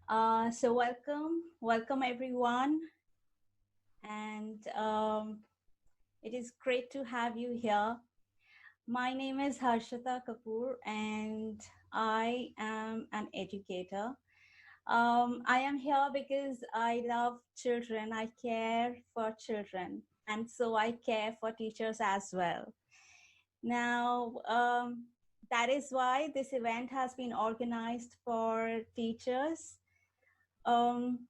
So welcome everyone, and it is great to have you here. My name is Harshita Kapoor, and I am an educator. I am here because I love children. I care for children, and so I care for teachers as well. Now, that is why this event has been organized for teachers. Um,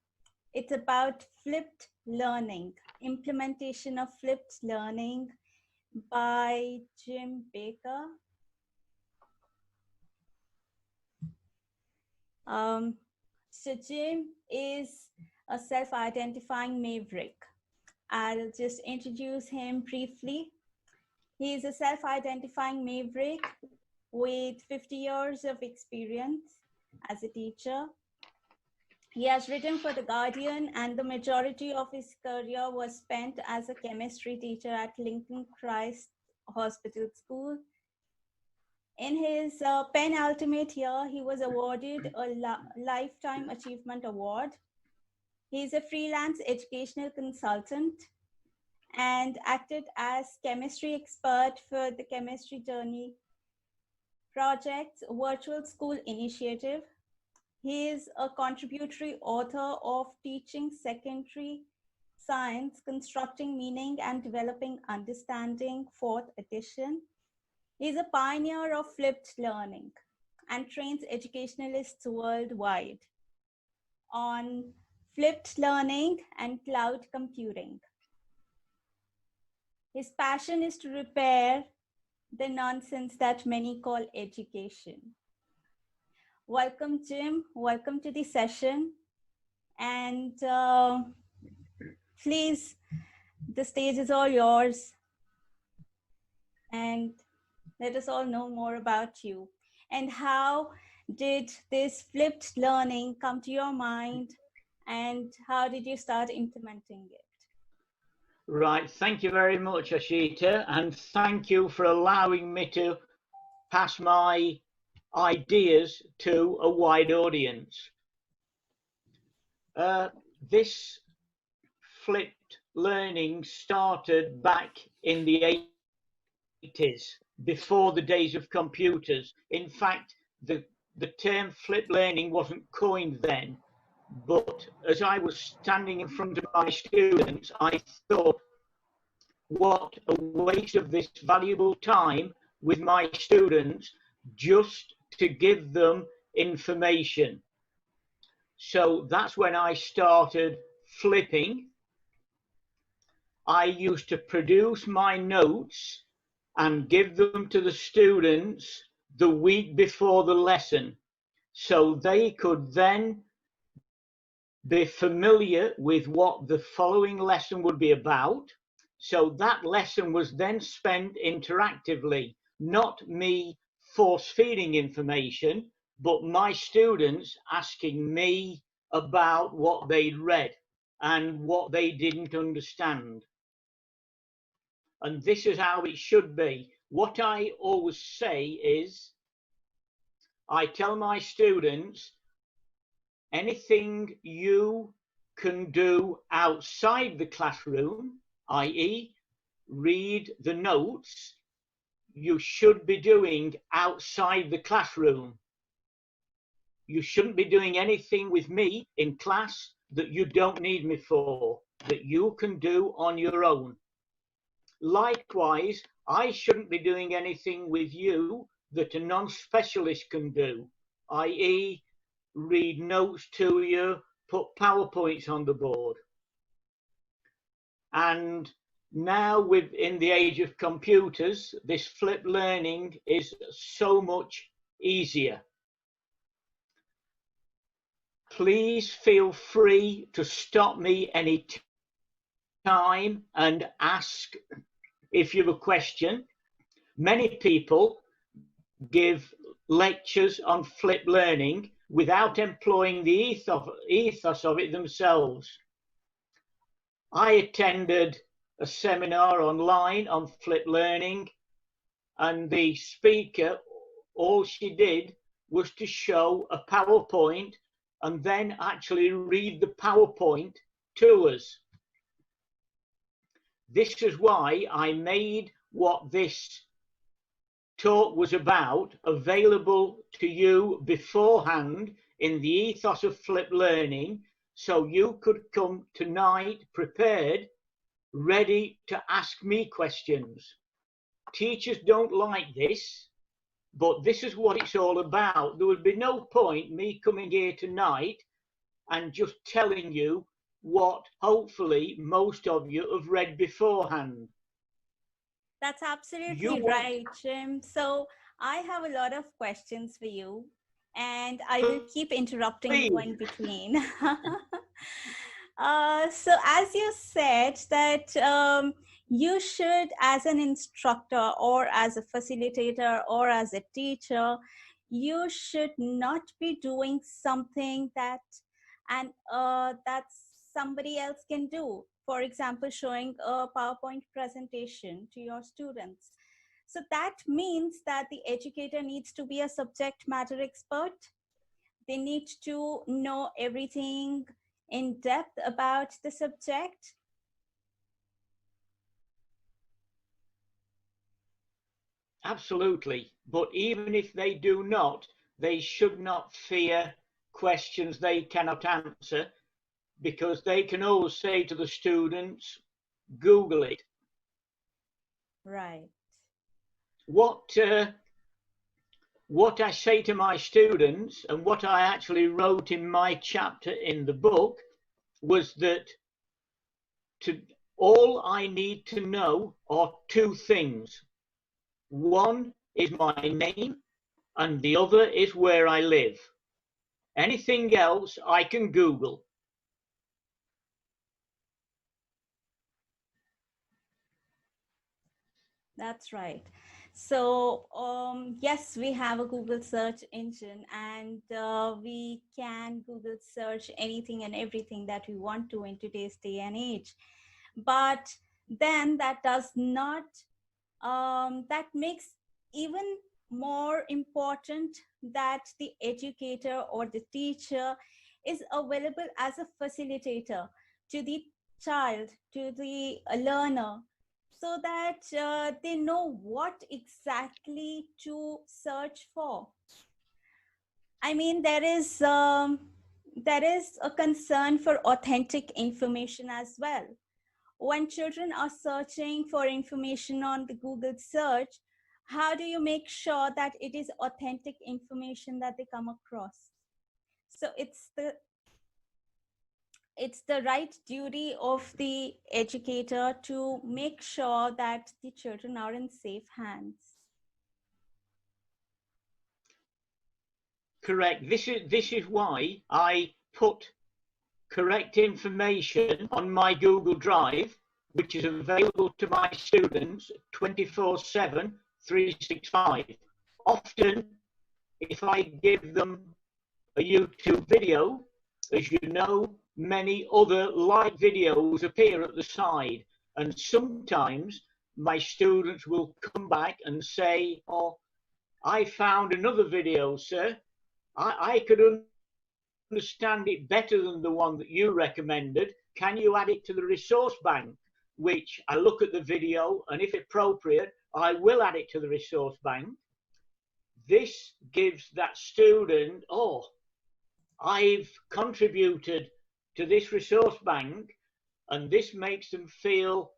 it's about flipped learning, implementation of flipped learning by Jim Baker. So Jim is a self-identifying maverick. I'll just introduce him briefly. He is a self-identifying maverick with 50 years of experience as a teacher. He has written for The Guardian, and the majority of his career was spent as a chemistry teacher at Lincoln Christ Hospital School. In his penultimate year, he was awarded a Lifetime Achievement Award. He is a freelance educational consultant and acted as chemistry expert for the Chemistry Journey Project's Virtual School Initiative. He is a contributory author of Teaching Secondary Science, Constructing Meaning and Developing Understanding, 4th edition. He is a pioneer of flipped learning and trains educationalists worldwide on flipped learning and cloud computing. His passion is to repair the nonsense that many call education. Welcome, Jim. Welcome to the session. And please, the stage is all yours. And let us all know more about you. And how did this flipped learning come to your mind? And how did you start implementing it? Right. Thank you very much, Ashita. And thank you for allowing me to pass my ideas to a wide audience. This flipped learning started back in the 80s, before the days of computers. In fact, the term flipped learning wasn't coined then, but as I was standing in front of my students, I thought, what a waste of this valuable time with my students just to give them information. So that's when I started flipping. I used to produce my notes and give them to the students the week before the lesson, so they could then be familiar with what the following lesson would be about. So that lesson was then spent interactively, not me force-feeding information, but my students asking me about what they'd read and what they didn't understand. And this is how it should be. What I always say is, I tell my students, anything you can do outside the classroom, i.e., read the notes, you should be doing outside the classroom. You shouldn't be doing anything with me in class that you don't need me for, that you can do on your own. Likewise, I shouldn't be doing anything with you that a non-specialist can do, i.e., read notes to you, put PowerPoints on the board. And now, in the age of computers, this flipped learning is so much easier. Please feel free to stop me any time and ask if you have a question. Many people give lectures on flipped learning without employing the ethos of it themselves. I attended a seminar online on flipped learning, and the speaker, all she did was to show a PowerPoint and then actually read the PowerPoint to us. This is why I made what this talk was about available to you beforehand in the ethos of flipped learning, so you could come tonight prepared, ready to ask me questions. Teachers don't like this, but this is what it's all about. There would be no point me coming here tonight and just telling you what hopefully most of you have read beforehand. That's You absolutely want right, Jim. So I have a lot of questions for you, and I will keep interrupting you in between. So as you said that you should, as an instructor or as a facilitator or as a teacher, you should not be doing something that that somebody else can do. For example, showing a PowerPoint presentation to your students. So that means that the educator needs to be a subject matter expert. They need to know everything in depth about the subject. absolutely, but even if they do not, they should not fear questions they cannot answer, because they can always say to the students, Google it. Right. What I say to my students, and what I actually wrote in my chapter in the book, was that all I need to know are two things. One is my name, and the other is where I live. Anything else I can Google. That's right. So yes, we have a Google search engine, and we can Google search anything and everything that we want to in today's day and age. But then that does not, that makes even more important that the educator or the teacher is available as a facilitator to the child, to the learner, so that they know what exactly to search for. I mean, there is a concern for authentic information as well. When children are searching for information on the Google search, how do you make sure that it is authentic information that they come across? So it's the right duty of the educator to make sure that the children are in safe hands. Correct. This is why I put correct information on my Google Drive, which is available to my students 24/7, 365. Often, if I give them a YouTube video, as you know, many other like videos appear at the side, and sometimes my students will come back and say, oh, I found another video, sir. I could understand it better than the one that you recommended. Can you add it to the resource bank? Which I look at the video, and if appropriate, I will add it to the resource bank. This gives that student, oh, I've contributed to this resource bank, and this makes them feel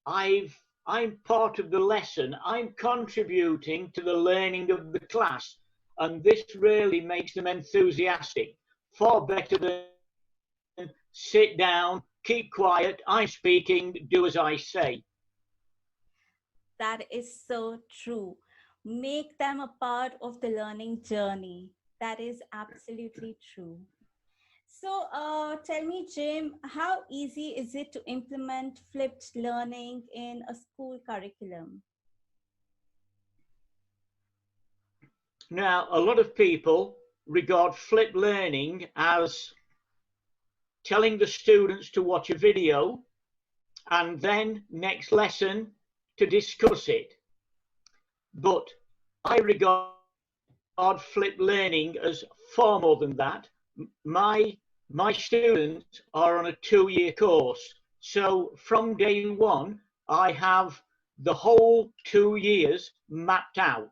I'm part of the lesson. I'm contributing to the learning of the class, and this really makes them enthusiastic. Far better than sit down, keep quiet, I'm speaking, do as I say. That is so true. Make them a part of the learning journey. That is absolutely true. So tell me, Jim, how easy is it to implement flipped learning in a school curriculum? Now, a lot of people regard flipped learning as telling the students to watch a video and then next lesson to discuss it. But I regard flipped learning as far more than that. my my students are on a 2-year course. So from day one, I have the whole 2 years mapped out.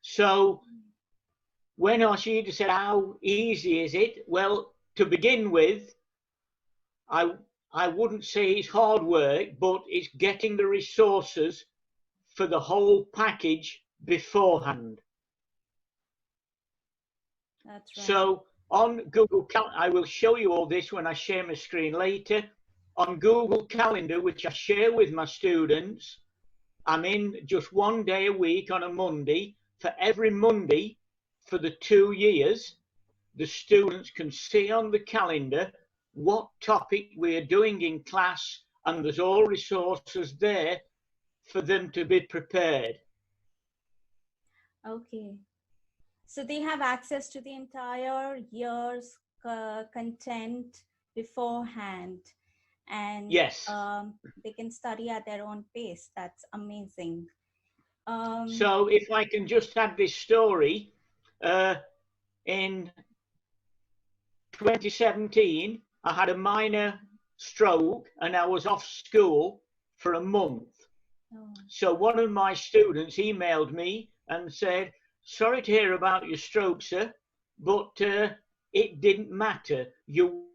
So when Arshida said, how easy is it? Well, to begin with, I, I wouldn't say it's hard work, but it's getting the resources for the whole package beforehand. That's right. So on Google Calendar, I will show you all this when I share my screen later. On Google Calendar, which I share with my students, I'm in just one day a week on a Monday. For every Monday for the 2 years, the students can see on the calendar what topic we are doing in class, and there's all resources there for them to be prepared. Okay. So they have access to the entire year's content beforehand, and Yes. they can study at their own pace. That's amazing. Um, So if I can just add this story, in 2017, I had a minor stroke and I was off school for a month. oh, So one of my students emailed me and said, sorry to hear about your stroke, sir, but it didn't matter. You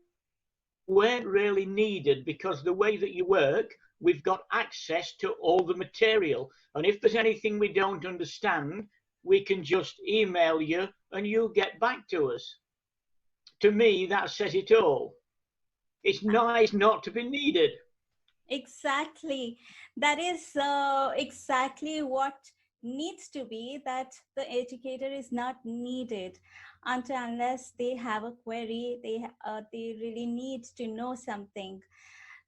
weren't really needed because the way that you work, we've got access to all the material. And if there's anything we don't understand, we can just email you and you'll get back to us. To me, that says it all. It's nice not to be needed. exactly. That is exactly what needs to be, that the educator is not needed until unless they have a query, they really need to know something.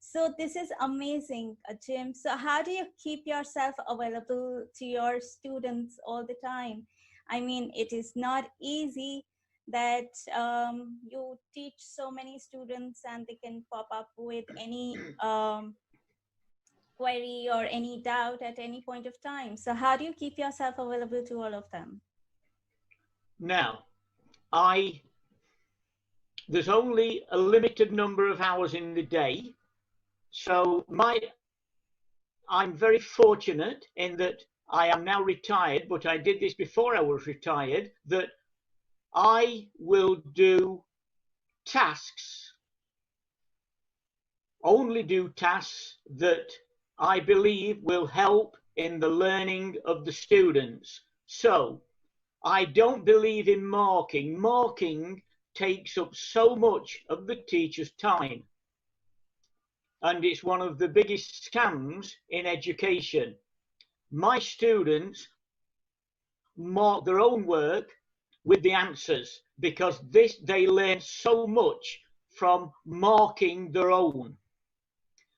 So this is amazing, Jim. So how do you keep yourself available to your students all the time? I mean, it is not easy that you teach so many students and they can pop up with any query or any doubt at any point of time. So how do you keep yourself available to all of them? Now, I there's only a limited number of hours in the day. So I'm very fortunate in that I am now retired, but I did this before I was retired, that I will do tasks, only do tasks that I believe will help in the learning of the students. So I don't believe in marking. Marking takes up so much of the teacher's time, and it's one of the biggest scams in education. My students mark their own work with the answers because they learn so much from marking their own.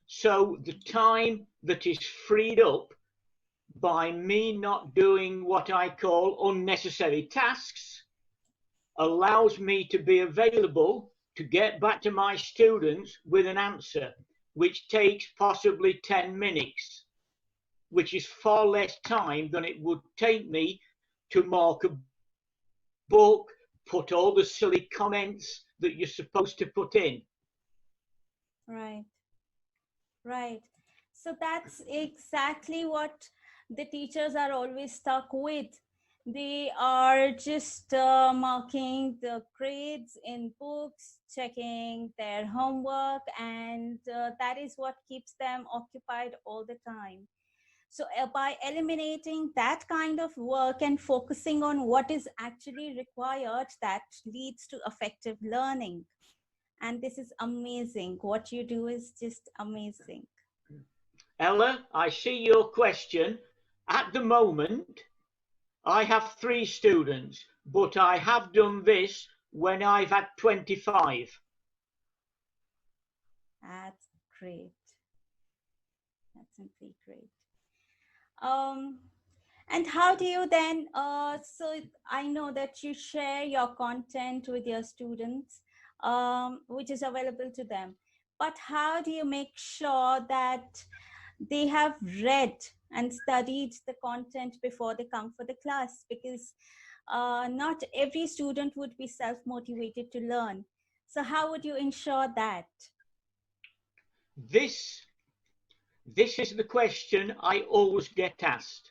So the time that is freed up by me not doing what I call unnecessary tasks allows me to be available to get back to my students with an answer, which takes possibly 10 minutes, which is far less time than it would take me to mark a book, put all the silly comments that you're supposed to put in. Right. Right. So that's exactly what the teachers are always stuck with. They are just marking the grades in books, checking their homework, and that is what keeps them occupied all the time. So, by eliminating that kind of work and focusing on what is actually required, that leads to effective learning. And this is amazing. What you do is just amazing. Ella, I see your question. At the moment, I have 3 students, but I have done this when I've had 25. That's great. That's simply great. Um, and how do you then, so I know that you share your content with your students, which is available to them. But how do you make sure that they have read and studied the content before they come for the class? Because not every student would be self-motivated to learn. So how would you ensure that? This is the question I always get asked.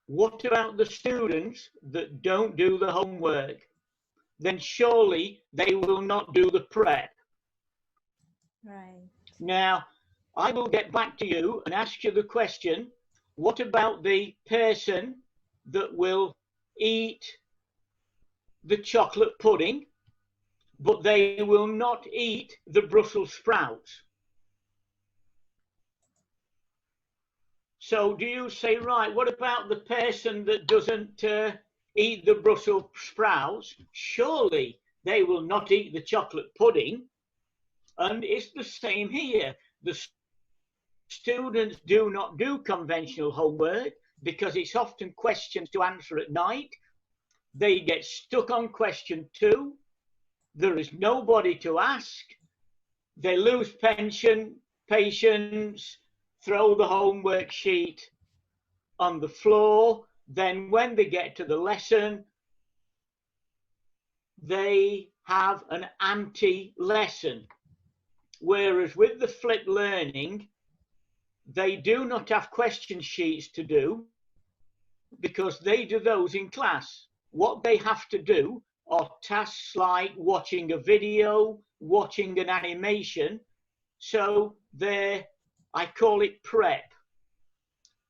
What about the students that don't do the homework? Then surely they will not do the prep. Right. Now, I will get back to you and ask you the question, what about the person that will eat the chocolate pudding, but they will not eat the Brussels sprouts? So do you say, right, what about the person that doesn't eat the Brussels sprouts? Surely they will not eat the chocolate pudding. And it's the same here. The students do not do conventional homework because it's often questions to answer at night. They get stuck on question 2. There is nobody to ask. They lose patience, throw the homework sheet on the floor. Then when they get to the lesson, they have an anti-lesson. Whereas with the flipped learning, they do not have question sheets to do because they do those in class. What they have to do are tasks like watching a video, watching an animation. So I call it prep.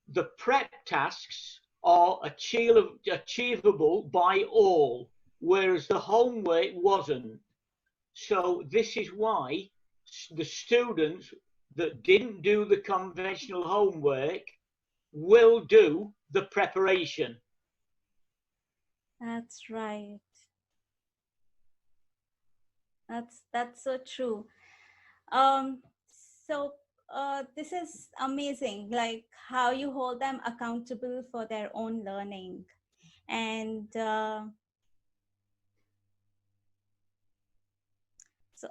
The prep tasks are achievable by all, whereas the homework wasn't. So this is why the students that didn't do the conventional homework will do the preparation. That's right. That's so true. Um, so this is amazing, like how you hold them accountable for their own learning. And so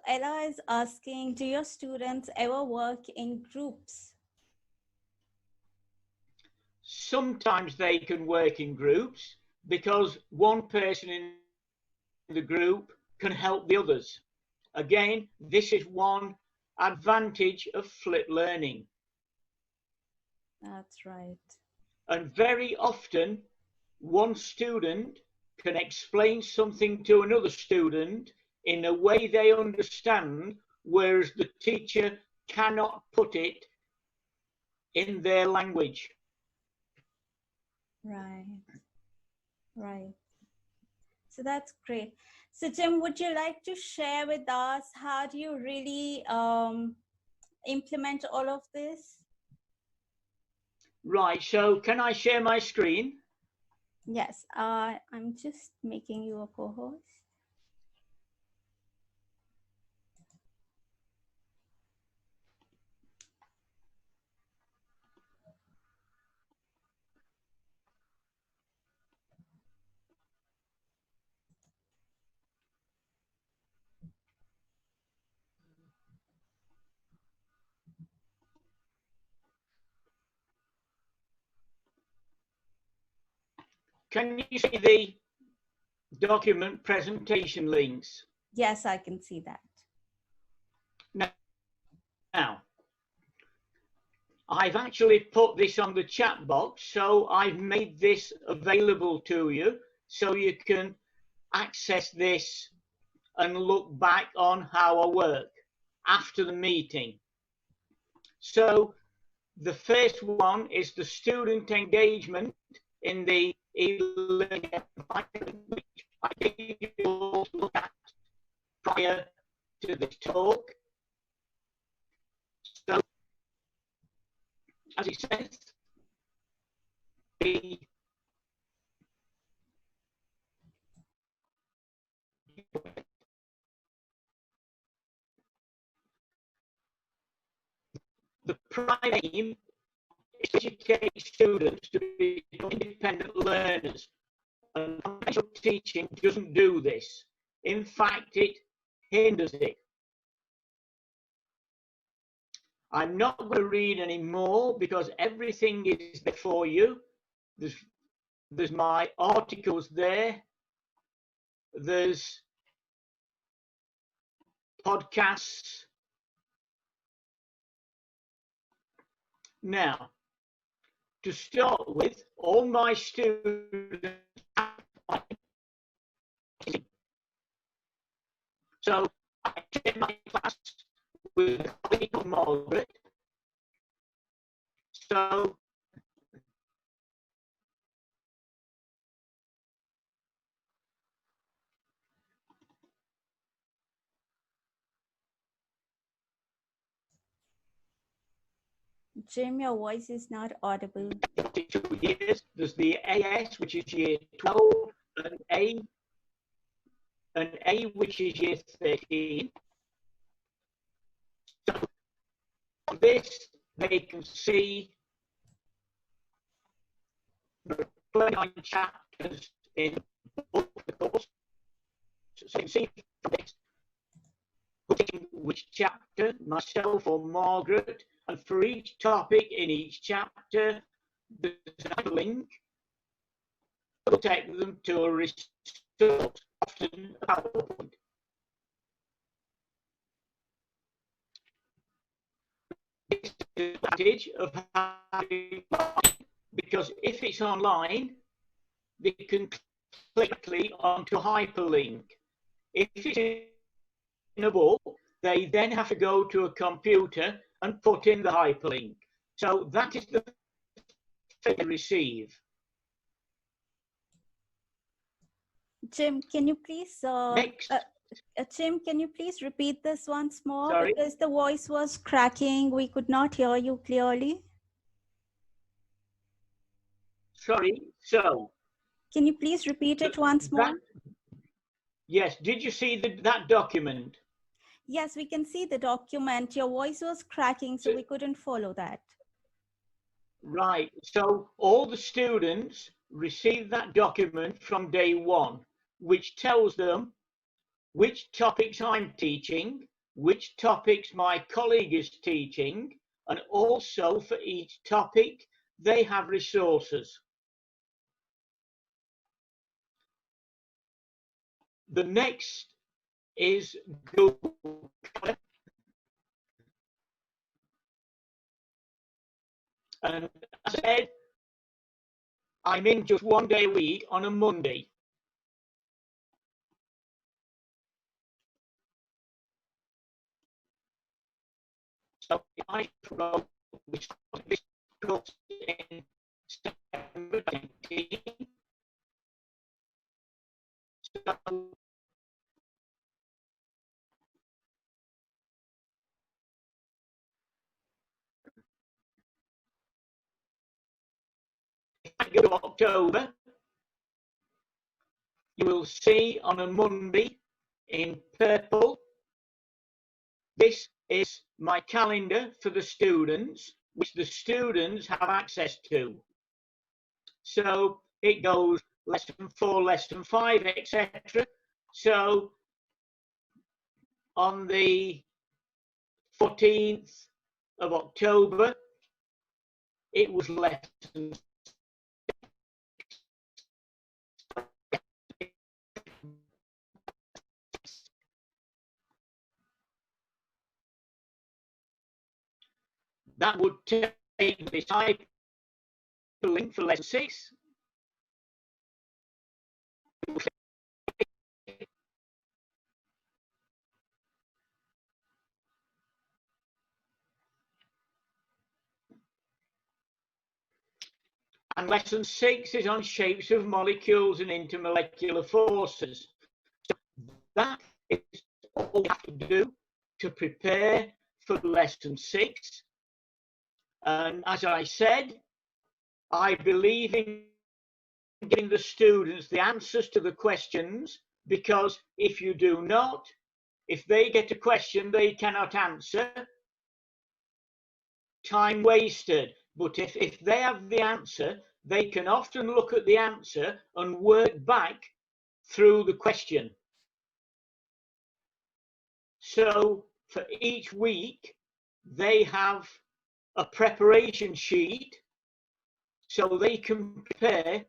Ella is asking, do your students ever work in groups? Sometimes they can work in groups because one person in the group can help the others. Again, this is one advantage of flipped learning. That's right. And very often, one student can explain something to another student in a way they understand, whereas the teacher cannot put it in their language. Right. Right. So that's great. So Jim, would you like to share with us how do you really implement all of this? Right, so can I share my screen? Yes, I'm just making you a co-host. Can you see the document presentation links? Yes, I can see that. Now, I've actually put this on the chat box, so I've made this available to you so you can access this and look back on how I work after the meeting. So the first one is the student engagement in the e-learning environment, which I gave you all to look at prior to this talk. So, as it says, the prime aim is to educate students to become independent learners. And conventional teaching doesn't do this. In fact, it hinders it. I'm not going to read any more because everything is there for you. There's there's my articles there, there's podcasts. Now, to start with, all my students, so I did my class with a colleague called Margaret. So Jim, your voice is not audible. 2 years, there's the AS, which is year 12, and A, which is year 13. So this, they can see the 29 chapters in the book, of course. So you can see from this, putting which chapter, myself or Margaret, and for each topic in each chapter, there's a link. It'll take them to a resource, often a PowerPoint. This is the advantage of having, because if it's online, they can click onto a hyperlink. If it's in a book, they then have to go to a computer and put in the hyperlink. So that is the fee they receive. Jim, can you please Next. Jim, can you please repeat this once more? Sorry? Because the voice was cracking. We could not hear you clearly. Sorry. So can you please repeat it once more? Yes. Did you see that document? Yes, we can see the document. Your voice was cracking, so we couldn't follow that. Right. So all the students receive that document from day one, which tells them which topics I'm teaching, which topics my colleague is teaching, and also for each topic, they have resources. The next is Google. And as I said, I'm in just 1 day a week on a Monday. So I wrote this course in September 2019. So if I go to October, you will see on a Monday in purple, this is my calendar for the students, which the students have access to. So it goes lesson 4, lesson 5, etc. So on the 14th of October, it was lesson. That would take this hyperlink for lesson 6. And lesson 6 is on shapes of molecules and intermolecular forces. So that is all you have to do to prepare for lesson 6. And as I said, I believe in giving the students the answers to the questions, because if you do not, if they get a question they cannot answer, time wasted. But if they have the answer, they can often look at the answer and work back through the question. So for each week, they have a preparation sheet so they can prepare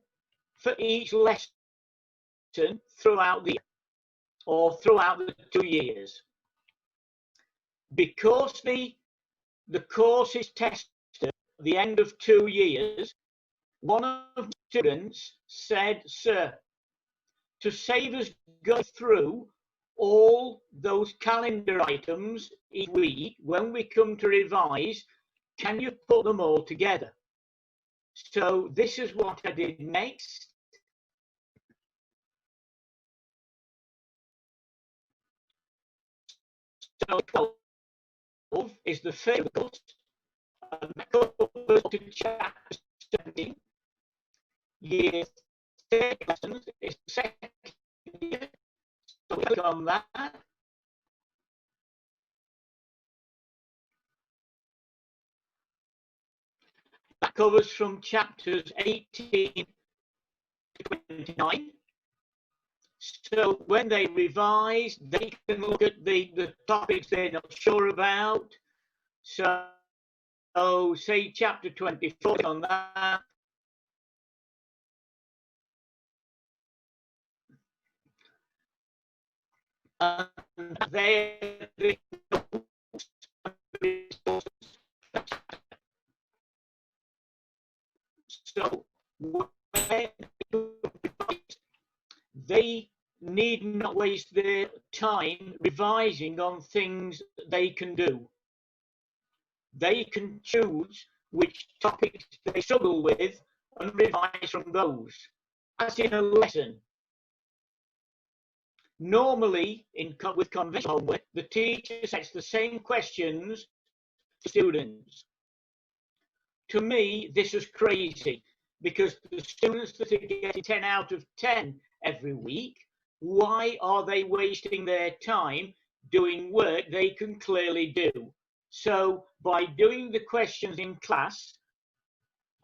for each lesson throughout the year or throughout the 2 years. Because the course is tested at the end of 2 years, one of the students said, "Sir, to save us going through all those calendar items each week, when we come to revise, can you put them all together?" So this is what I did next. So 12 is the first course, and that covers to chapter 17. Year 30 lessons is the second year. So we click on that. That covers from chapters 18 to 29. So when they revise, they can look at the topics they're not sure about. So say chapter 24 on that. And there so they need not waste their time revising on things they can do. They can choose which topics they struggle with and revise from those, as in a lesson. Normally, with conventional homework, the teacher sets the same questions to students. To me, this is crazy, because the students that are getting 10 out of 10 every week, why are they wasting their time doing work they can clearly do? So by doing the questions in class,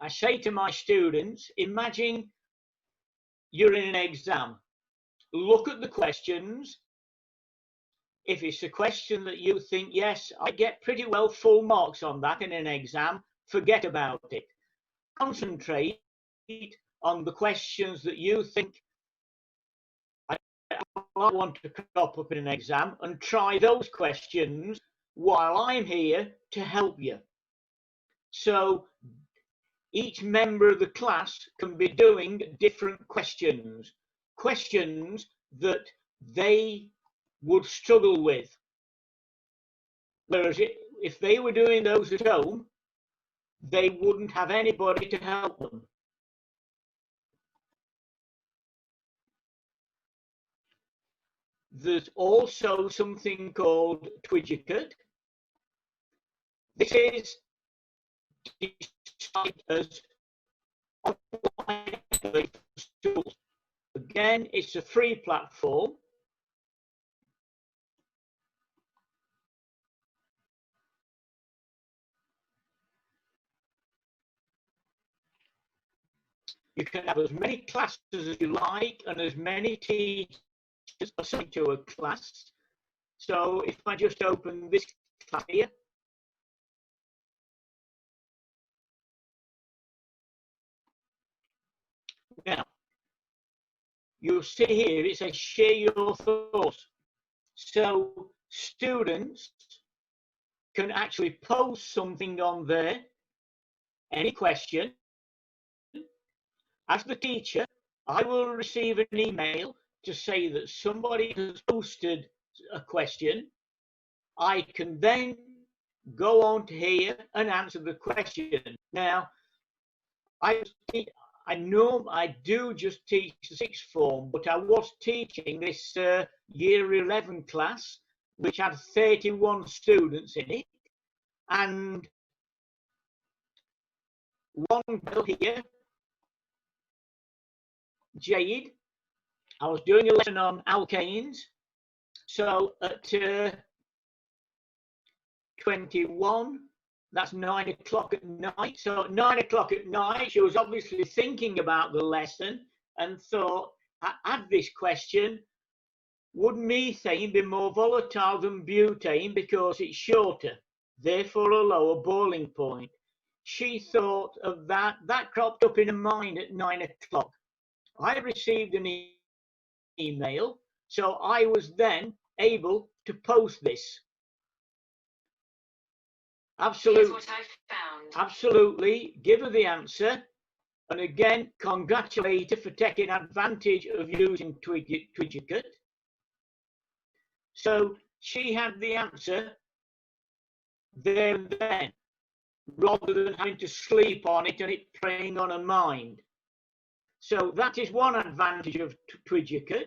I say to my students, imagine you're in an exam. Look at the questions. If it's a question that you think, yes, I get pretty well full marks on that in an exam, forget about it. Concentrate on the questions that you think I want to crop up in an exam, and try those questions while I'm here to help you. So each member of the class can be doing different questions that they would struggle with. Whereas if they were doing those at home, they wouldn't have anybody to help them. There's also something called Twidget. This is described as online tools. Again, it's a free platform. You can have as many classes as you like and as many teachers assigned to a class. So if I just open this class here, now you'll see here it says share your thoughts. So students can actually post something on there, any question. As the teacher, I will receive an email to say that somebody has posted a question. I can then go on to here and answer the question. Now, I know I do just teach the sixth form, but I was teaching this year 11 class, which had 31 students in it, and one girl here, Jade, I was doing a lesson on alkanes. So at 21, that's 9 o'clock at night. So at 9 o'clock at night, she was obviously thinking about the lesson and thought, I had this question, would methane be more volatile than butane because it's shorter, therefore a lower boiling point? She thought of that. That cropped up in her mind at 9 o'clock. I received an email, so I was then able to post this. Absolutely. Here's what I found. Absolutely. Give her the answer. And again, congratulate her for taking advantage of using Twidget. So she had the answer there and then, rather than having to sleep on it and it preying on her mind. So that is one advantage of Twidget.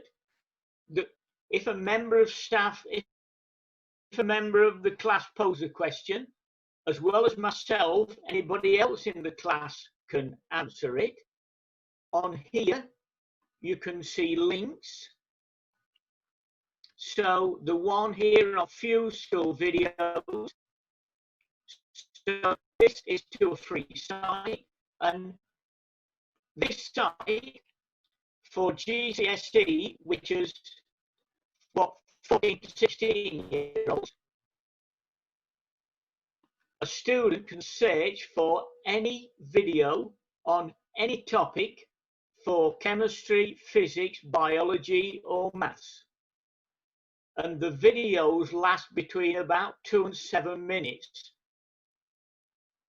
That if a member of staff, if a member of the class poses a question, as well as myself, anybody else in the class can answer it. On here, you can see links. So the one here on Fuse School videos. So this is to a free site, and this site for GCSE, which is what 14 to 16-year-olds, a student can search for any video on any topic for chemistry, physics, biology, or maths. And the videos last between about 2 and 7 minutes.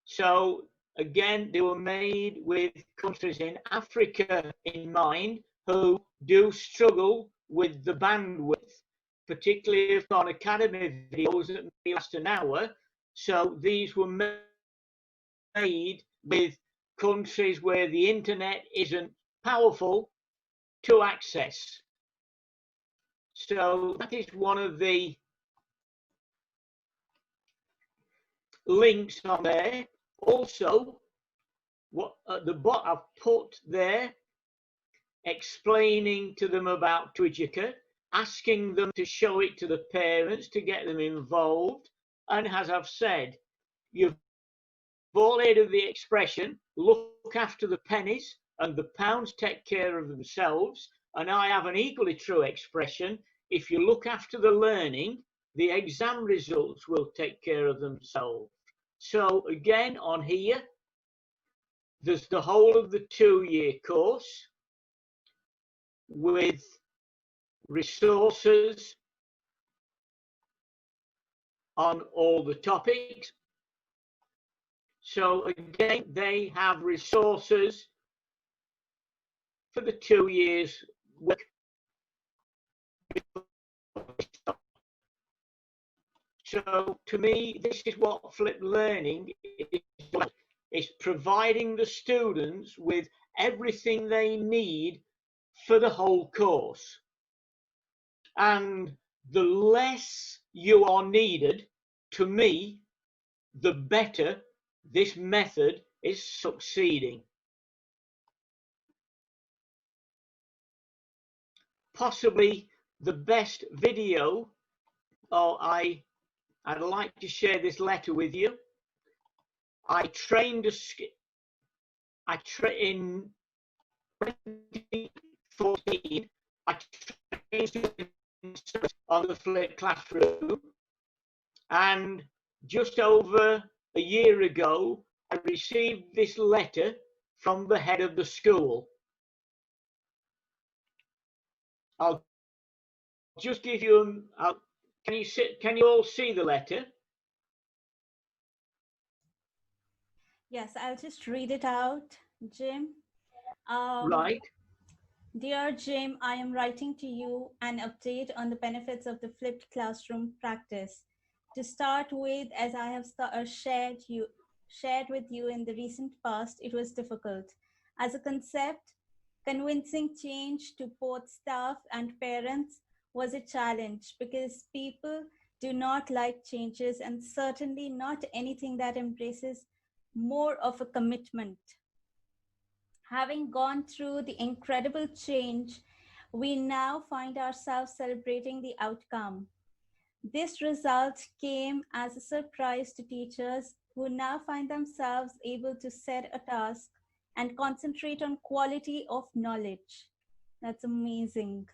So again, they were made with countries in Africa in mind who do struggle with the bandwidth, particularly if on academy videos that may last an hour. So these were made with countries where the internet isn't powerful to access. So that is one of the links on there. Also, what at the bottom I've put there, explaining to them about Twidget, asking them to show it to the parents to get them involved. And as I've said, you've all heard of the expression, look after the pennies and the pounds take care of themselves. And I have an equally true expression, if you look after the learning, the exam results will take care of themselves. So again, on here, there's the whole of the 2-year course with resources on all the topics. So again, they have resources for the 2 years work. So to me, this is what flipped learning is about. It's providing the students with everything they need for the whole course. And the less you are needed, to me, the better this method is succeeding. Possibly the best video, I'd like to share this letter with you. In 2014, I trained on the flipped classroom, and just over a year ago, I received this letter from the head of the school. I'll just give you can you all see the letter? Yes, I'll just read it out, Jim. Right. Dear Jim, I am writing to you an update on the benefits of the flipped classroom practice. To start with, as I have shared with you in the recent past, it was difficult. As a concept, convincing change to both staff and parents was a challenge because people do not like changes, and certainly not anything that embraces more of a commitment. Having gone through the incredible change, we now find ourselves celebrating the outcome. This result came as a surprise to teachers who now find themselves able to set a task and concentrate on quality of knowledge. That's amazing.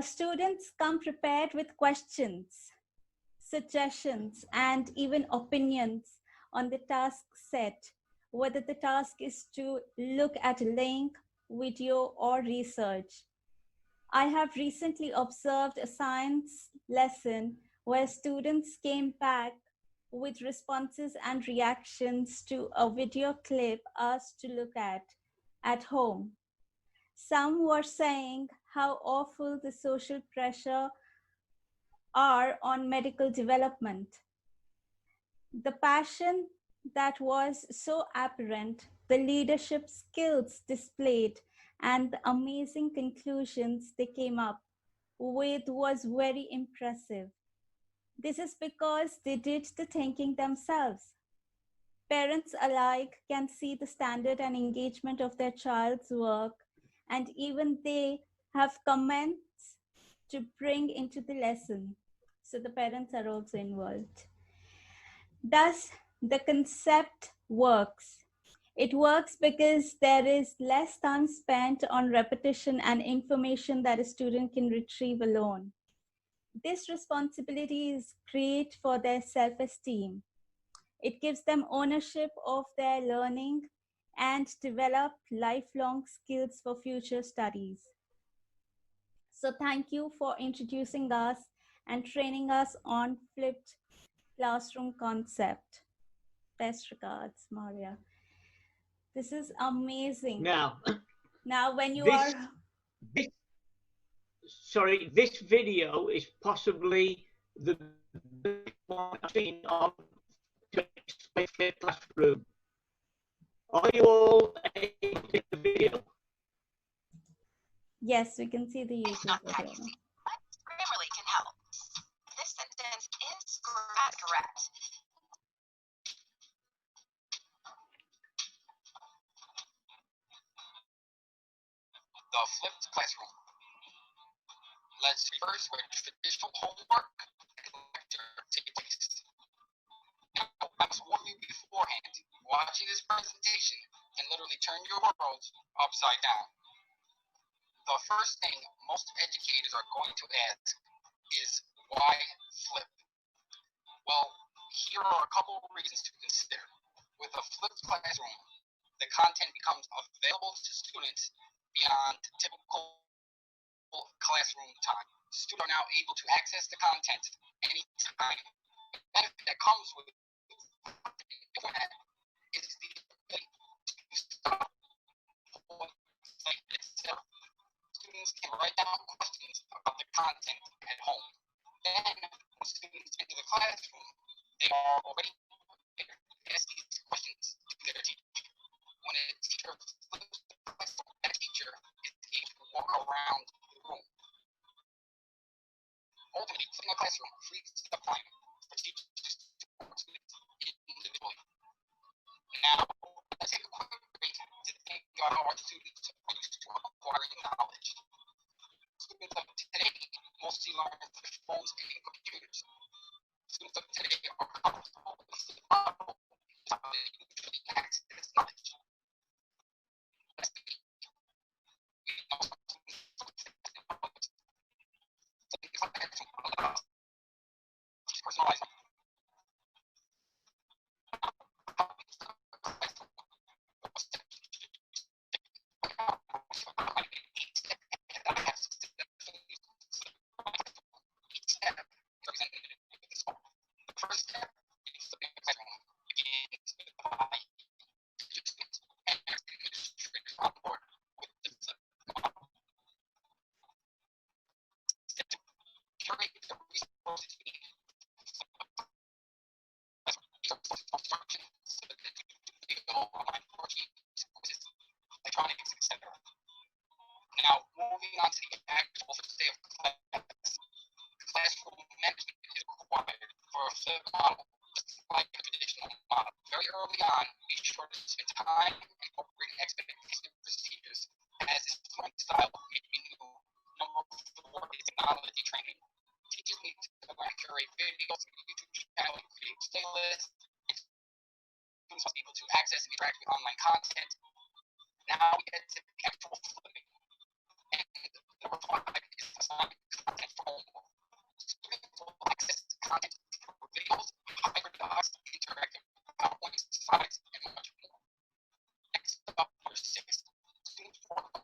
Students come prepared with questions, suggestions, and even opinions on the task set, whether the task is to look at a link, video, or research. I have recently observed a science lesson where students came back with responses and reactions to a video clip asked to look at home. Some were saying how awful the social pressure are on medical development. The passion that was so apparent, the leadership skills displayed, and the amazing conclusions they came up with was very impressive. This is because they did the thinking themselves. Parents alike can see the standard and engagement of their child's work, and even they have comments to bring into the lesson. So the parents are also involved. Thus, the concept works. It works because there is less time spent on repetition and information that a student can retrieve alone. This responsibility is great for their self-esteem. It gives them ownership of their learning and develop lifelong skills for future studies. So thank you for introducing us and training us on flipped classroom concept. Best regards, Maria. This is amazing. Now when you this, are... This video is possibly the best one I've seen on to explain the classroom. Are you all able to see the video? Yes, we can see the YouTube video. Grammarly can help. This sentence is correct. The flipped classroom. Let's reverse where traditional homework and lecture take place. Now, I must warn you beforehand, watching this presentation can literally turn your world upside down. The first thing most educators are going to ask is, why flip? Well, here are a couple of reasons to consider. With a flipped classroom, the content becomes available to students beyond typical classroom time. Students are now able to access the content anytime. The benefit that comes with that is the ability to stop itself. Students can write down questions about the content at home. Then, when students enter the classroom, they are already prepared to ask these questions to their teacher. When a teacher flips the classroom, that teacher is able to walk around the room. Ultimately, flipping a classroom frees up time for teachers to work students individually. Now, let's take a quick break to think about how our students are used to acquiring knowledge. Students of today mostly learn through phones and computers. Students of today are comfortable with the model how they usually access knowledge. Let's be we know some students allows personalized first step in flipping a classroom begins by participants and administrators on board with the flip model. Step 2. Curate the resources you need. Instruction so that you can go online worksheets, quizzes, electronics, etc. Now, moving on to the actual first day of class, classroom management is required for a flip model, like a traditional model. Very early on, be sure to spend time incorporating expectation procedures as this learning style may be new. Number 4 is technology training. Teachers need to learn to curate videos from the YouTube channel and create playlists. Students must be able to access and interact with online content. Now we get to the actual flipping. And number 5 is assigning content for homework. Students will access content through videos, hybrid docs, interactive PowerPoint slides, and much more. Next up, number 6. Students work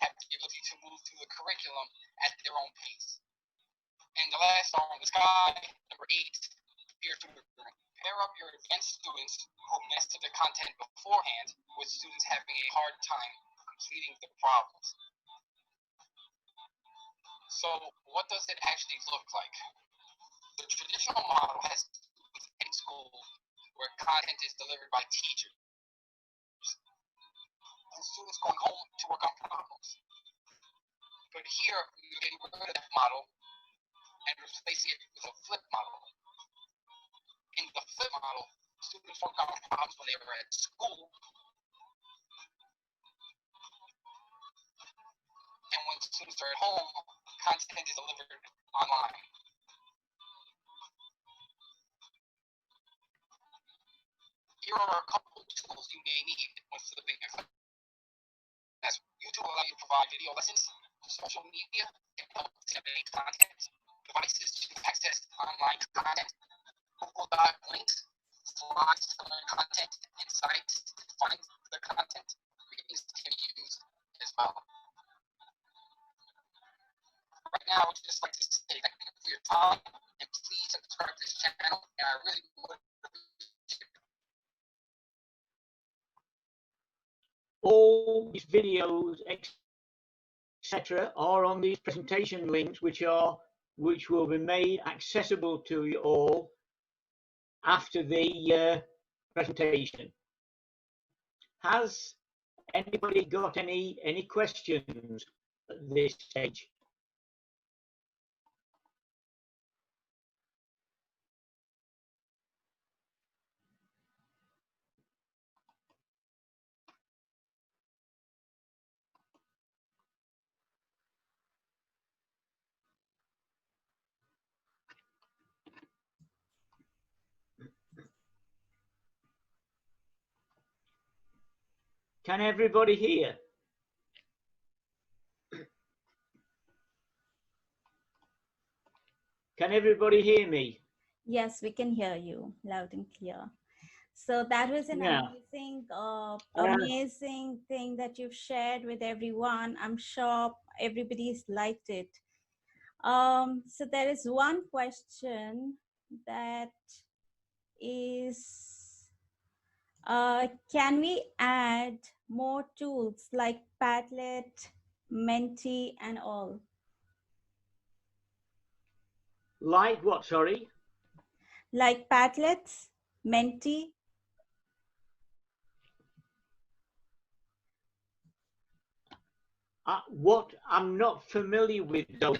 have the ability to move through the curriculum at their own pace. And the last star in the sky, number 8, peer tutoring. Pair up your advanced students who mastered the content beforehand with students having a hard time completing the problems. So what does it actually look like? The traditional model has in school where content is delivered by teachers and students going home to work on problems. But here, we're getting rid of that model and replacing it with a flip model. In the flip model, students work on problems when they were at school, and when students are at home, content is delivered online. Here are a couple of tools you may need when flipping your class. YouTube will allow you to provide video lessons, social media to help disseminate content, devices to access online content, Google Doc links, slides to learn content, and sites to find the content. These can be used as well. Right now, I would just like to say thank you for your time, and please subscribe to this channel, and I really would appreciate it. All these videos, etc., are on these presentation links, which will be made accessible to you all after the presentation. Has anybody got any questions at this stage? Can everybody hear? Can everybody hear me? Yes, we can hear you loud and clear. So that was an Yeah. amazing thing that you've shared with everyone. I'm sure everybody's liked it. So there is one question that is, can we add more tools like Padlet, Menti, and all? Like what, sorry? Like Padlets, Menti. What? I'm not familiar with those.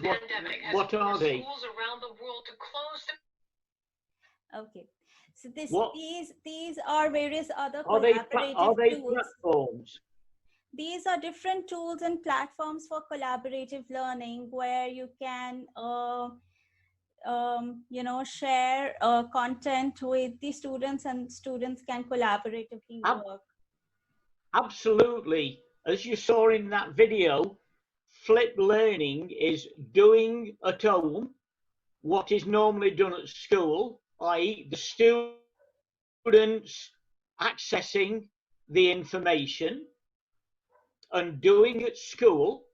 What are they? Schools around the world to close them. Okay. So these are various other Are they collaborative tools. platforms? These are different tools and platforms for collaborative learning where you can share content with the students, and students can collaboratively work. Absolutely. As you saw in that video, flip learning is doing at home what is normally done at school, i.e. the students accessing the information, and doing at school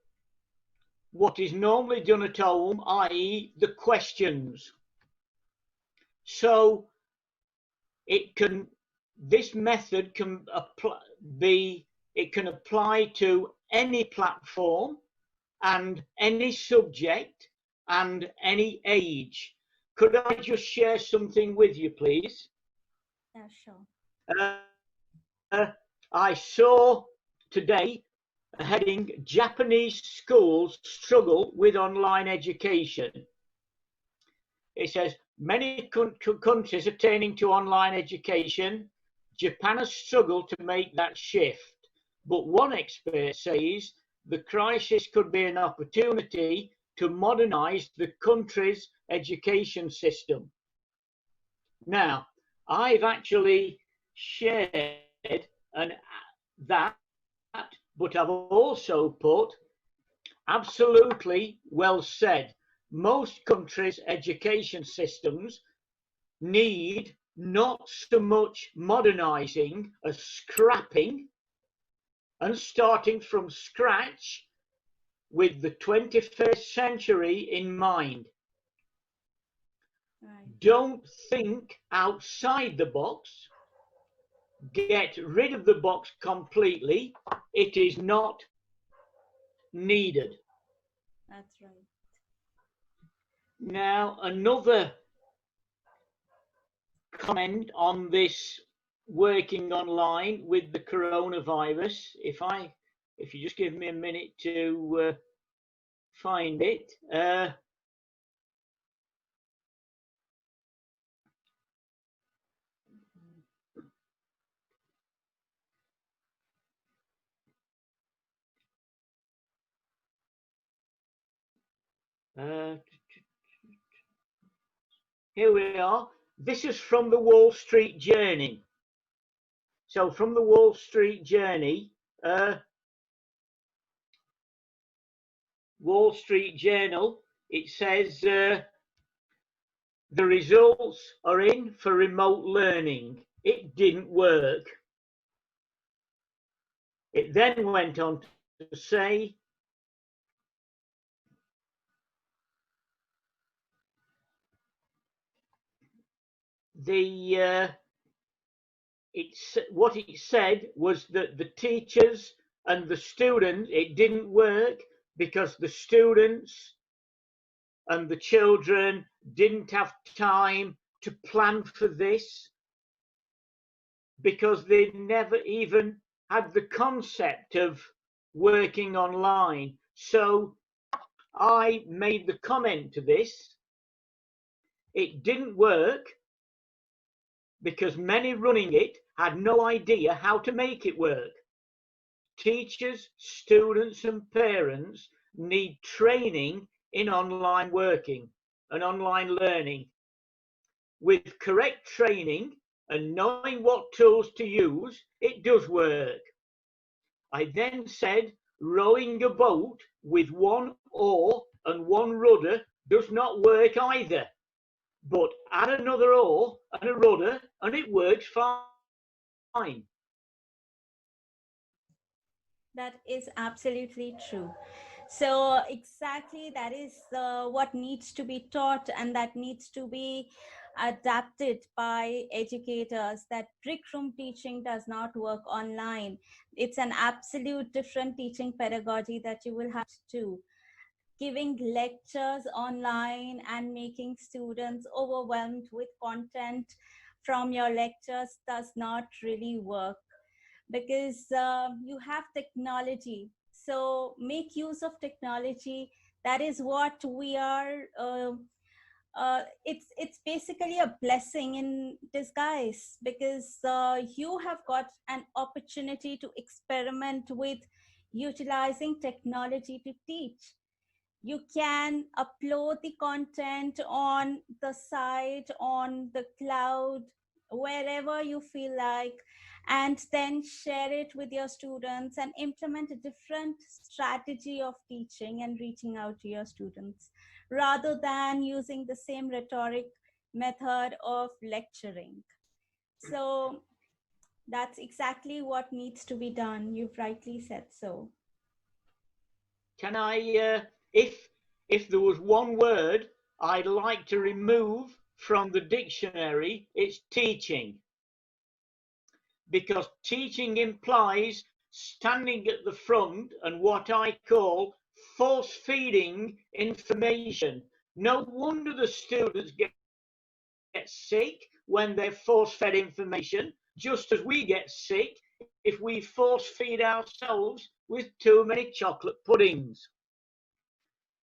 what is normally done at home, i.e. the questions. So this method can apply to any platform and any subject and any age. Could I just share something with you, please? Yeah, sure. I saw today a heading, Japanese schools struggle with online education. It says, many countries are turning to online education. Japan has struggled to make that shift. But one expert says the crisis could be an opportunity to modernize the country's education system. Now, I've actually shared that, but I've also put, absolutely well said. Most countries' education systems need not so much modernizing as scrapping and starting from scratch with the 21st century in mind. Right. Don't think outside the box. Get rid of the box completely. It is not needed. That's right. Now, another comment on this working online with the coronavirus. If you just give me a minute to find it. Here we are. This is from the Wall Street Journey. So from the Wall Street Journey, Wall Street Journal, it says the results are in for remote learning. It didn't work. It then went on to say what it said was that the teachers and the students, it didn't work because the students and the children didn't have time to plan for this, because they never even had the concept of working online. So I made the comment to this. It didn't work because many running it had no idea how to make it work. Teachers, students and parents need training in online working and online learning. With correct training and knowing what tools to use, it does work. I then said rowing a boat with one oar and one rudder does not work either. But add another oar and a rudder and it works fine. That is absolutely true. So exactly that is what needs to be taught, and that needs to be adapted by educators. That brick room teaching does not work online. It's an absolute different teaching pedagogy that you will have to do. Giving lectures online and making students overwhelmed with content from your lectures does not really work, because you have technology. So make use of technology. That is what we are. It's basically a blessing in disguise, because you have got an opportunity to experiment with utilizing technology to teach. You can upload the content on the site, on the cloud, wherever you feel like, and then share it with your students and implement a different strategy of teaching and reaching out to your students, rather than using the same rhetoric method of lecturing. So that's exactly what needs to be done. You've rightly said so. Can I, if there was one word I'd like to remove from the dictionary, it's teaching. Because teaching implies standing at the front and what I call force feeding information. No wonder the students get sick when they're force fed information, just as we get sick if we force feed ourselves with too many chocolate puddings.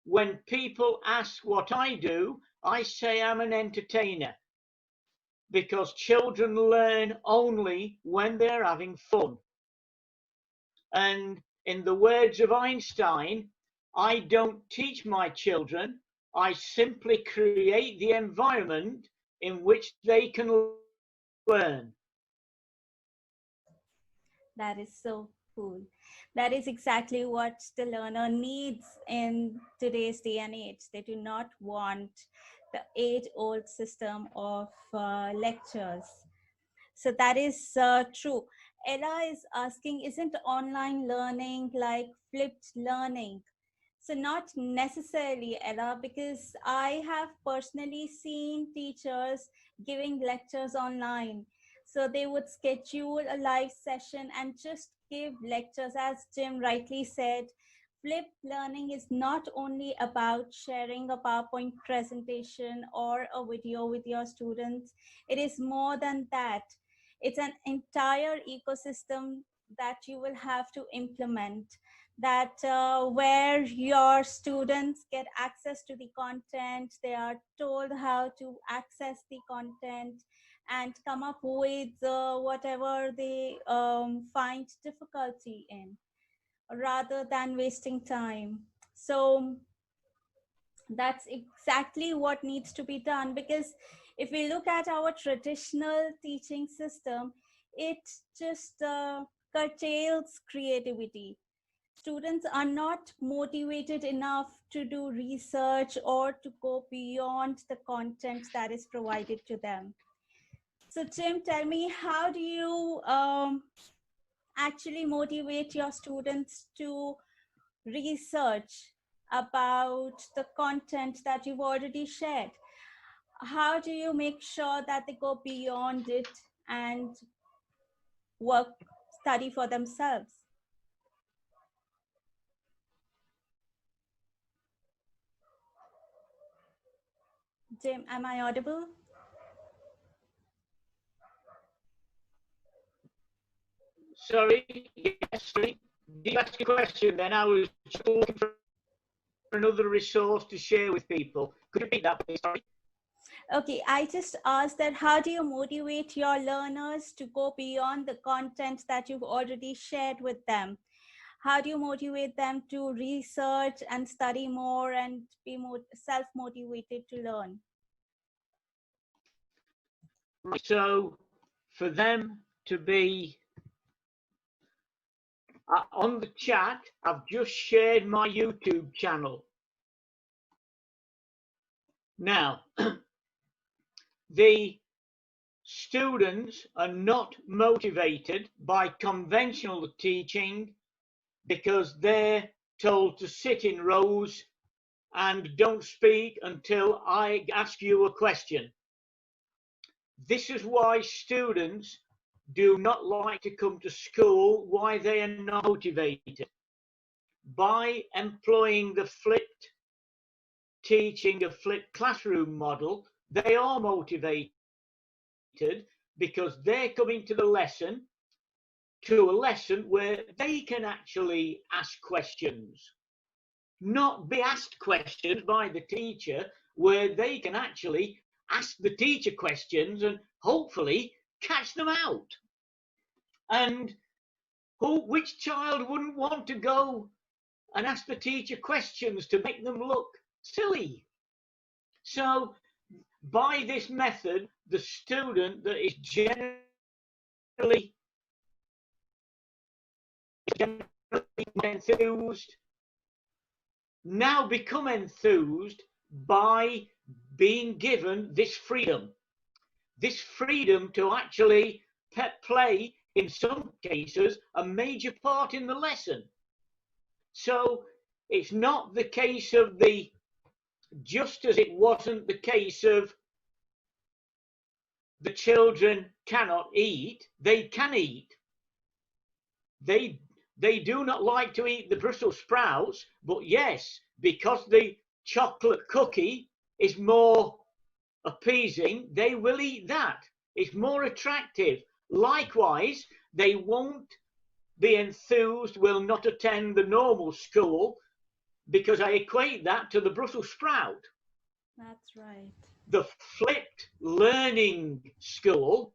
When people ask what I do, I say I'm an entertainer, because children learn only when they're having fun. And in the words of Einstein, I don't teach my children, I simply create the environment in which they can learn. That is so cool. That is exactly what the learner needs in today's day and age. They do not want the age-old system of lectures. So that is true. Ella is asking, isn't online learning like flipped learning? So not necessarily, Ella, because I have personally seen teachers giving lectures online. So they would schedule a live session and just give lectures. As Jim rightly said, flipped learning is not only about sharing a PowerPoint presentation or a video with your students. It is more than that. It's an entire ecosystem that you will have to implement, that where your students get access to the content, they are told how to access the content and come up with whatever they find difficulty in, rather than wasting time. So that's exactly what needs to be done, because if we look at our traditional teaching system, it just curtails creativity. Students are not motivated enough to do research or to go beyond the content that is provided to them. So Jim, tell me, how do you actually motivate your students to research about the content that you've already shared? How do you make sure that they go beyond it and work, study for themselves? Jim, am I audible? Sorry, yes, sorry. Did you ask a question then? I was just looking for another resource to share with people. Could you repeat that, please? Sorry. Okay, I just asked that how do you motivate your learners to go beyond the content that you've already shared with them? How do you motivate them to research and study more and be more self-motivated to learn? Right, so for them to be on the chat, I've just shared my YouTube channel. Now, the students are not motivated by conventional teaching because they're told to sit in rows and don't speak until I ask you a question. This is why students do not like to come to school, why they are not motivated. By employing the flipped teaching, a flipped classroom model, they are motivated because they're coming to a lesson where they can actually ask questions, not be asked questions by the teacher, where they can actually ask the teacher questions and hopefully catch them out. And which child wouldn't want to go and ask the teacher questions to make them look silly? So by this method, the student that is generally enthused now become enthused by being given this freedom to actually play, in some cases, a major part in the lesson. So it's not the case of just as it wasn't the case of the children cannot eat, they can eat. They do not like to eat the Brussels sprouts, but yes, because the chocolate cookie is more appeasing, they will eat that. It's more attractive. Likewise, they won't be enthused, will not attend the normal school because I equate that to the Brussels sprout. That's right. The flipped learning school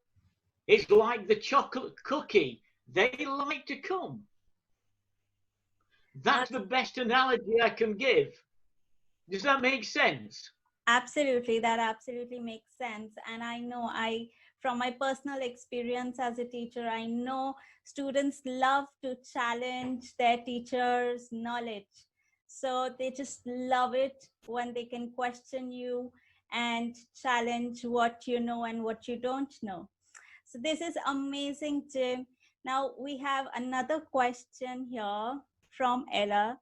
is like the chocolate cookie. They like to come. That's the best analogy I can give. Does that make sense? Absolutely, that absolutely makes sense. And I know, from my personal experience as a teacher, I know students love to challenge their teachers' knowledge. So they just love it when they can question you and challenge what you know and what you don't know. So this is amazing, Jim. Now we have another question here from Ella.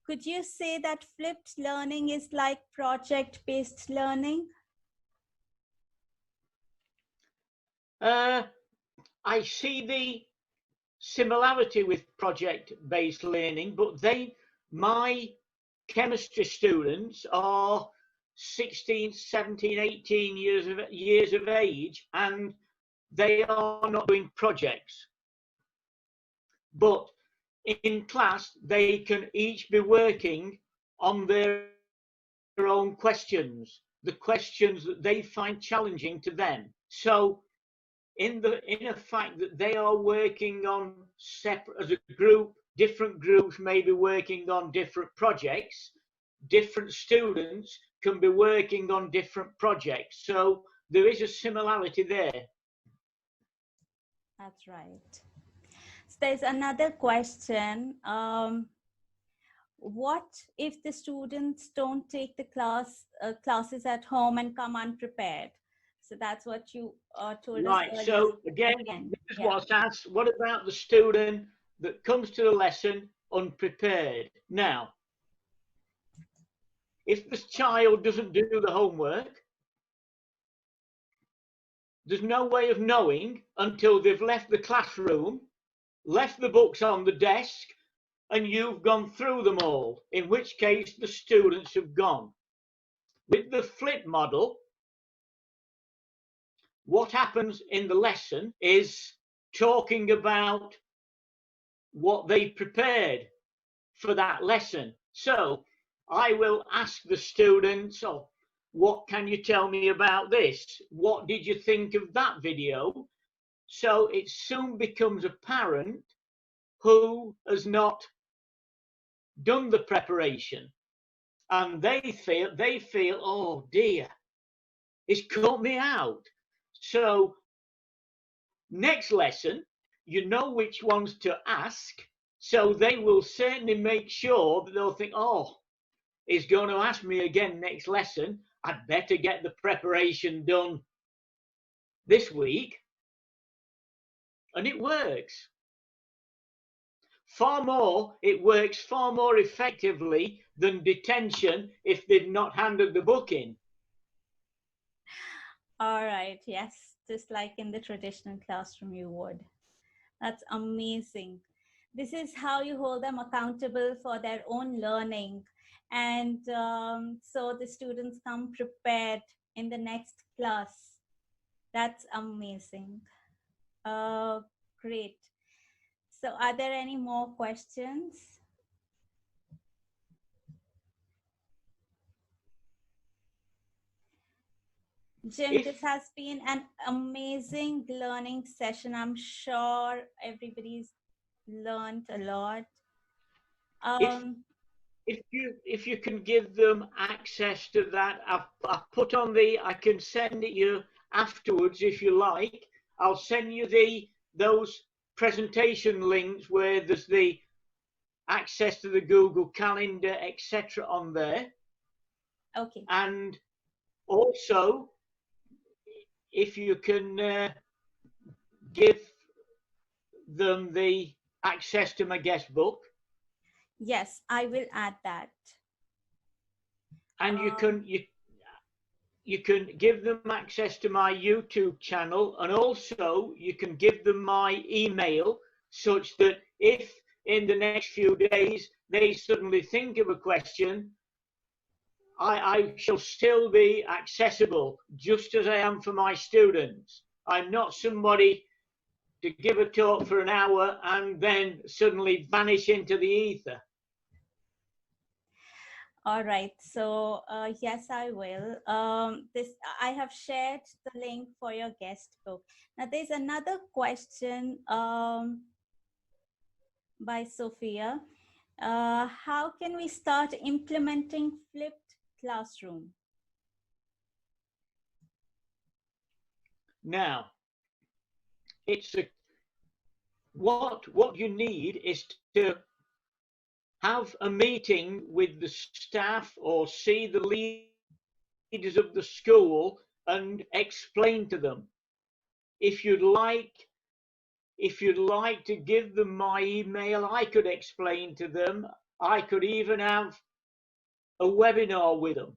Could you say that flipped learning is like project-based learning? I see the similarity with project-based learning, but my chemistry students are 16, 17, 18 years of age, and they are not doing projects. But in class, they can each be working on their own questions, the questions that they find challenging to them. So in a fact that they are working on separate as a group, different groups may be working on different projects, different students can be working on different projects, so there is a similarity there. That's right. So there's another question. What if the students don't take the classes at home and come unprepared? So that's what you told us Right, earlier. so again, this is what's asked. What about the student that comes to the lesson unprepared? Now, if this child doesn't do the homework, there's no way of knowing until they've left the classroom, left the books on the desk, and you've gone through them all, in which case the students have gone. With the flip model, what happens in the lesson is talking about what they prepared for that lesson. So I will ask the students, oh, what can you tell me about this? What did you think of that video? So it soon becomes apparent who has not done the preparation. And they feel, oh dear, it's caught me out. So next lesson, you know which ones to ask. So they will certainly make sure that they'll think, oh, he's going to ask me again next lesson. I'd better get the preparation done this week. And it works. It works far more effectively than detention if they've not handed the book in. All right, yes, just like in the traditional classroom you would. That's amazing. This is how you hold them accountable for their own learning. And so the students come prepared in the next class. That's amazing. Great. So are there any more questions? Jim, this has been an amazing learning session. I'm sure everybody's learned a lot. If you can give them access to that, I've put on I can send it you afterwards if you like. I'll send you those presentation links where there's the access to the Google Calendar, etc. on there. Okay. And also, if you can give them the access to my guest book. Yes, I will add that. And you can give them access to my YouTube channel, and also you can give them my email, such that if in the next few days they suddenly think of a question, I shall still be accessible, just as I am for my students. I'm not somebody to give a talk for an hour and then suddenly vanish into the ether. All right, so yes, I will. I have shared the link for your guest book. Now, there's another question by Sophia. How can we start implementing flipped classroom? Now, what you need is to have a meeting with the staff or see the leaders of the school and explain to them. If you'd like to give them my email, I could explain to them. I could even have a webinar with them.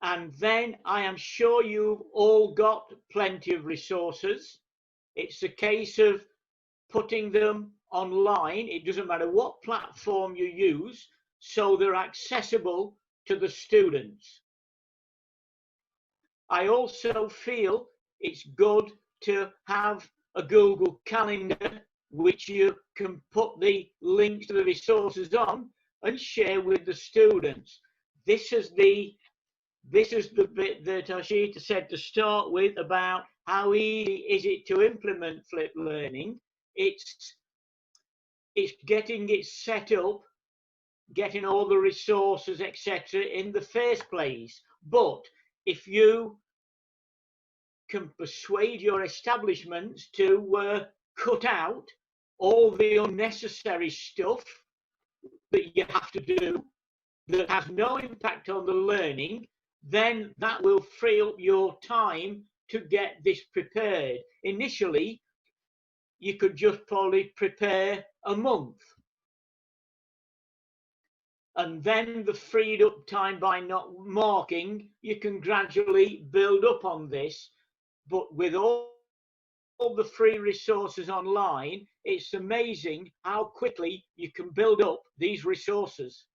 And then I am sure you've all got plenty of resources. It's a case of putting them online. It doesn't matter what platform you use, so they're accessible to the students. I also feel it's good to have a Google Calendar which you can put the links to the resources on and share with the students. This is the bit that Ashita said to start with about how easy is it to implement flipped learning. It's getting it set up, getting all the resources, etc., in the first place. But if you can persuade your establishments to cut out all the unnecessary stuff that you have to do that has no impact on the learning, then that will free up your time to get this prepared. Initially, you could just probably prepare a month. And then the freed up time by not marking, you can gradually build up on this. But with all the free resources online, it's amazing how quickly you can build up these resources.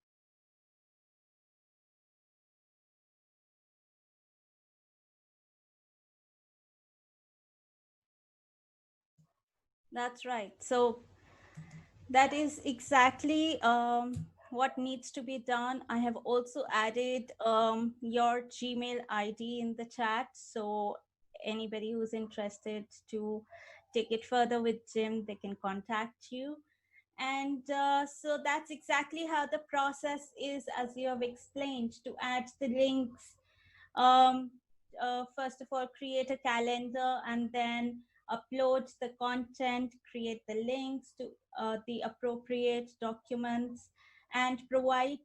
That's right. So that is exactly what needs to be done. I have also added your Gmail ID in the chat. So anybody who's interested to take it further with Jim, they can contact you. And so that's exactly how the process is, as you have explained, to add the links. Um, First of all, create a calendar and then upload the content, create the links to the appropriate documents, and provide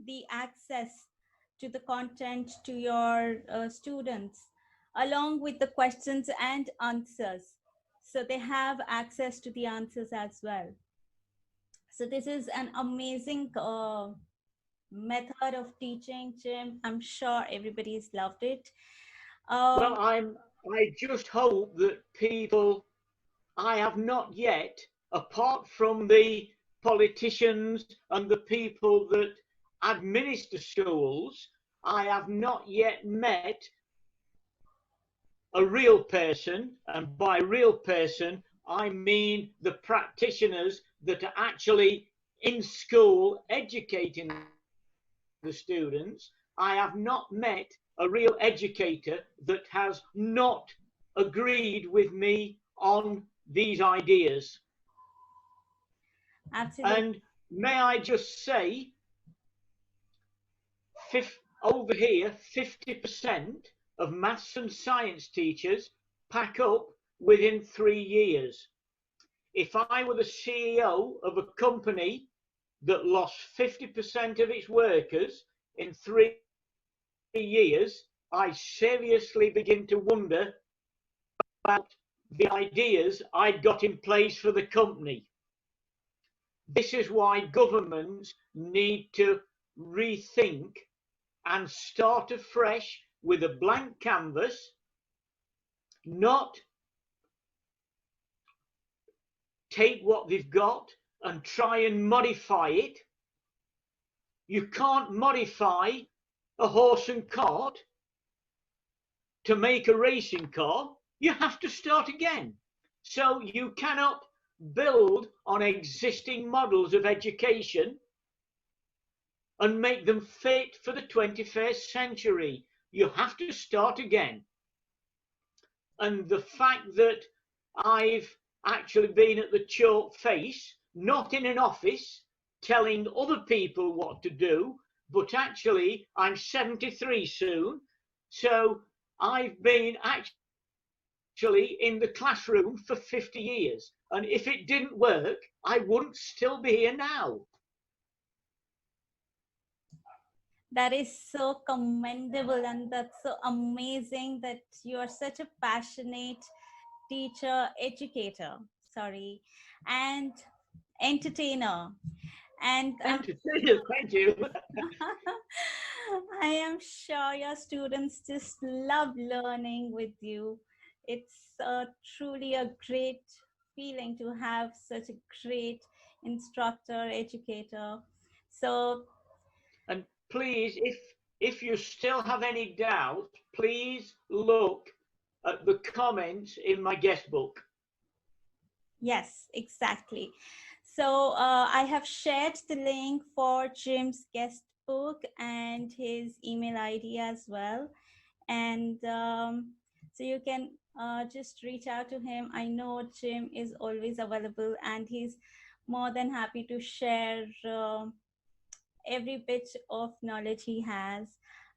the access to the content to your students, along with the questions and answers. So they have access to the answers as well. So this is an amazing method of teaching, Jim. I'm sure everybody's loved it. Well, Um, I just hope that people, I have not yet, apart from the politicians and the people that administer schools, I have not yet met a real person, and by real person, I mean the practitioners that are actually in school educating the students. I have not met a real educator that has not agreed with me on these ideas. Absolutely. And may I just say, over here, 50% of maths and science teachers pack up within 3 years. If I were the CEO of a company that lost 50% of its workers in 3 years, I seriously begin to wonder about the ideas I'd got in place for the company. This is why governments need to rethink and start afresh with a blank canvas, not take what they've got and try and modify it. You can't modify a horse and cart to make a racing car. You have to start again. So you cannot build on existing models of education and make them fit for the 21st century. You have to start again. And the fact that I've actually been at the chalk face, not in an office telling other people what to do, but actually I'm 73 soon, so I've been actually in the classroom for 50 years. And if it didn't work, I wouldn't still be here now. That is so commendable, and that's so amazing that you are such a passionate teacher, educator. Sorry. And entertainer. And Entertainer, thank you. I am sure your students just love learning with you. It's truly a great feeling to have such a great instructor, educator. So, And please, if you still have any doubt, please look at the comments in my guest book. yes, exactly. So, I have shared the link for Jim's guest book and his email ID as well. And so you can just reach out to him. I know Jim is always available and he's more than happy to share every bit of knowledge he has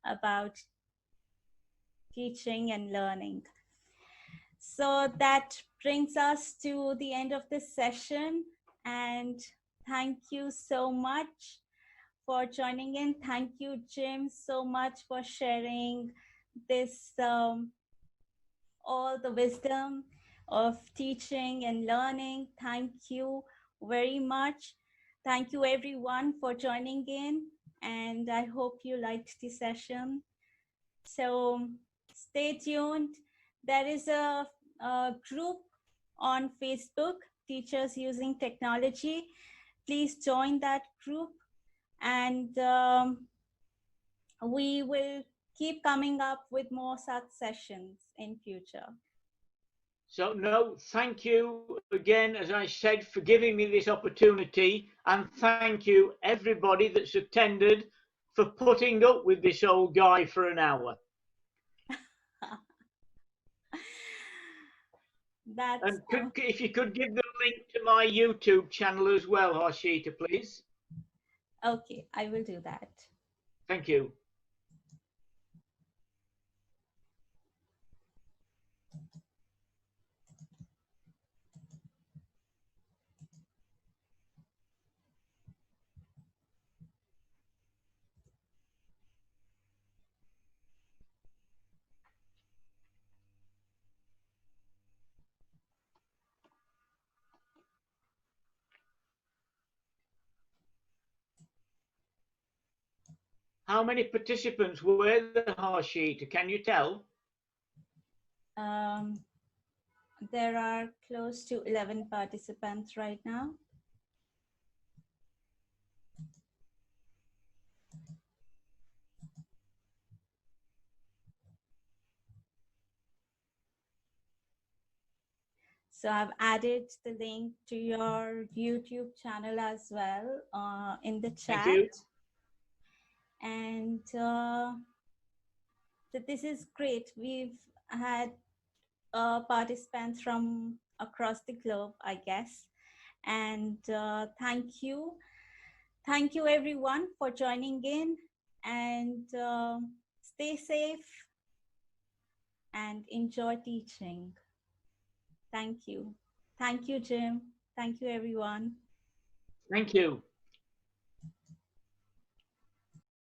about teaching and learning. So that brings us to the end of this session, and thank you so much for joining in. Thank you, Jim, so much for sharing this all the wisdom of teaching and learning. Thank you very much. Thank you, everyone, for joining in. And I hope you liked the session. So stay tuned. There is a group on Facebook, Teachers Using Technology. Please join that group. And we will keep coming up with more such sessions in future. So, no, thank you again, as I said, for giving me this opportunity. And thank you, everybody that's attended, for putting up with this old guy for an hour. And if you could give the link to my YouTube channel as well, Harshita, please. Okay, I will do that. Thank you. How many participants were there, Harshita? Can you tell? There are close to 11 participants right now. So I've added the link to your YouTube channel as well in the chat. Thank you. And so this is great. We've had participants from across the globe, I guess. And thank you. Thank you, everyone, for joining in. And stay safe and enjoy teaching. Thank you. Thank you, Jim. Thank you, everyone. Thank you.